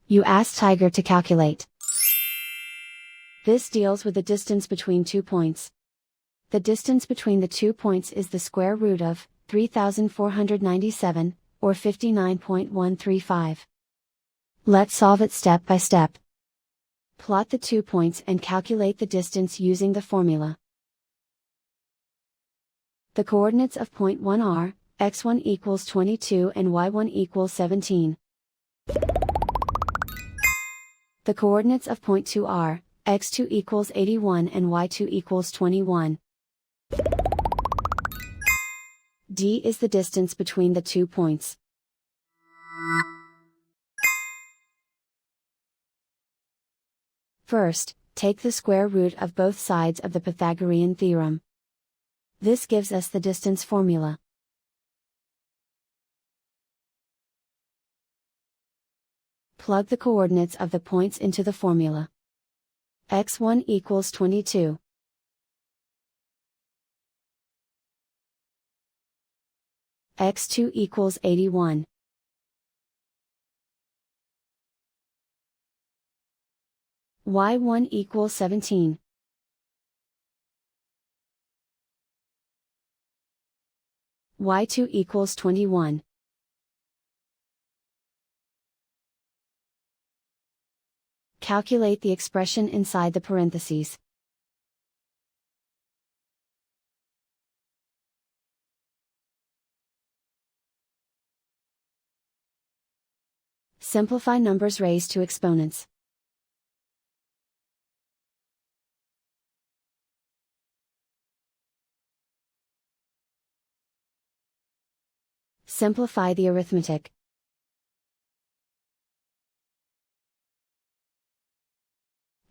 You ask Tiger to calculate. This deals with the distance between 2 points. The distance between the 2 points is the square root of 3,497, or 59.135. Let's solve it step by step. Plot the 2 points and calculate the distance using the formula. The coordinates of point 1 are, x1 equals 22 and y1 equals 17. The coordinates of point 2 are, x2 equals 81 and y2 equals 21. D is the distance between the 2 points. First, take the square root of both sides of the Pythagorean theorem. This gives us the distance formula. Plug the coordinates of the points into the formula. x1 equals 22. x2 equals 81. y1 equals 17. y2 equals 21. Calculate the expression inside the parentheses. Simplify numbers raised to exponents. Simplify the arithmetic.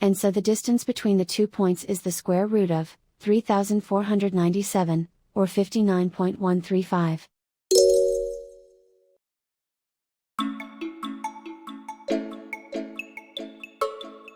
And so the distance between the 2 points is the square root of 3,497, or 59.135.